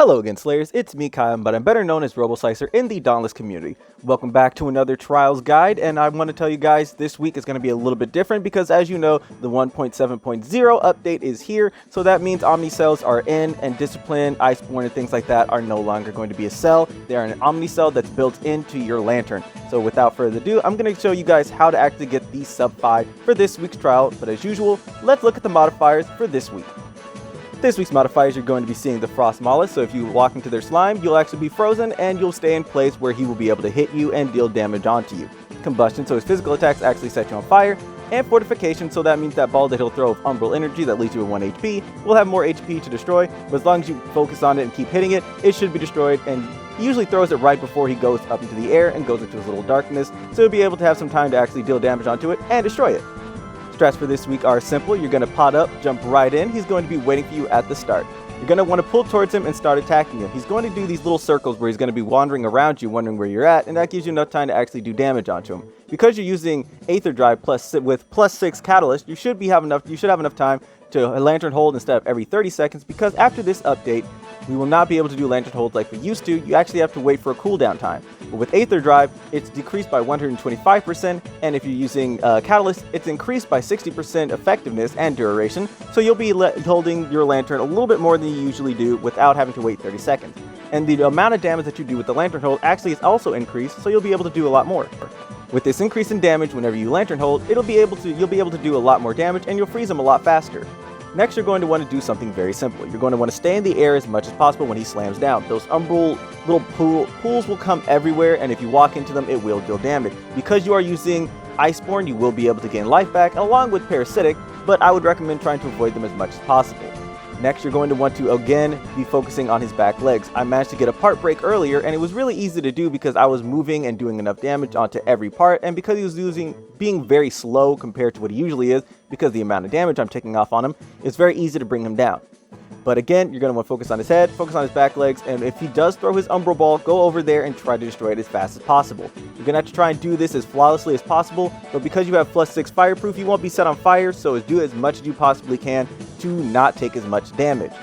Hello again, Slayers, it's me, Kyle, but I'm better known as Roboslicer in the Dauntless community. Welcome back to another Trials guide, and I want to tell you guys this week is going to be a little bit different because, as you know, the 1.7.0 update is here, so that means Omni cells are in, and Discipline, Iceborne, and things like that are no longer going to be a cell. They are an Omni cell that's built into your lantern. So without further ado, I'm going to show you guys how to actually get the sub 5 for this week's trial, but as usual, let's look at the modifiers for this week. This week's modifiers, you're going to be seeing the Frost Mollusk, so if you walk into their slime, you'll actually be frozen and you'll stay in place where he will be able to hit you and deal damage onto you. Combustion, so his physical attacks actually set you on fire. And Fortification, so that means that ball that he'll throw with Umbral Energy that leaves you with 1 HP will have more HP to destroy, but as long as you focus on it and keep hitting it, it should be destroyed, and he usually throws it right before he goes up into the air and goes into his little darkness, so you'll be able to have some time to actually deal damage onto it and destroy it. Strats for this week are simple. You're going to pot up, jump right in. He's going to be waiting for you at the start. You're going to want to pull towards him and start attacking him. He's going to do these little circles where he's going to be wandering around you, wondering where you're at, and that gives you enough time to actually do damage onto him. Because you're using Aether Drive with +6 Catalyst, you should have enough time to Lantern Hold instead of every 30 seconds, because after this update, we will not be able to do Lantern Hold like we used to. You actually have to wait for a cooldown time. But with Aether Drive, it's decreased by 125%, and if you're using Catalyst, it's increased by 60% effectiveness and duration, so you'll be holding your Lantern a little bit more than you usually do without having to wait 30 seconds. And the amount of damage that you do with the Lantern Hold actually is also increased, so you'll be able to do a lot more. With this increase in damage, whenever you Lantern Hold, you'll be able to do a lot more damage, and you'll freeze him a lot faster. Next, you're going to want to do something very simple. You're going to want to stay in the air as much as possible when he slams down. Those Umbral little pools will come everywhere, and if you walk into them, it will deal damage. Because you are using Iceborne, you will be able to gain life back, along with Parasitic, but I would recommend trying to avoid them as much as possible. Next, you're going to want to, again, be focusing on his back legs. I managed to get a part break earlier, and it was really easy to do because I was moving and doing enough damage onto every part, and because he was being very slow compared to what he usually is, because the amount of damage I'm taking off on him, it's very easy to bring him down. But again, you're going to want to focus on his head, focus on his back legs, and if he does throw his Umbral Ball, go over there and try to destroy it as fast as possible. You're going to have to try and do this as flawlessly as possible, but because you have +6 fireproof, you won't be set on fire, so do as much as you possibly can to not take as much damage.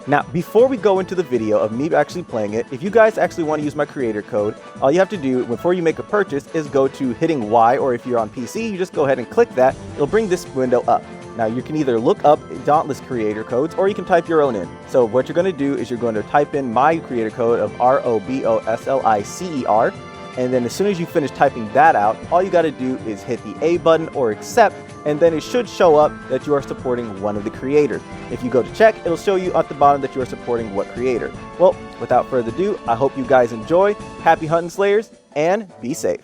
Now, before we go into the video of me actually playing it, if you guys actually want to use my creator code, all you have to do before you make a purchase is go to hitting Y, or if you're on PC, you just go ahead and click that. It'll bring this window up. Now, you can either look up Dauntless creator codes, or you can type your own in. So what you're going to do is you're going to type in my creator code of ROBOSLICER, and then as soon as you finish typing that out, all you got to do is hit the A button or accept, and then it should show up that you are supporting one of the creators. If you go to check, it'll show you at the bottom that you are supporting what creator. Well, without further ado, I hope you guys enjoy. Happy hunting, Slayers, and be safe.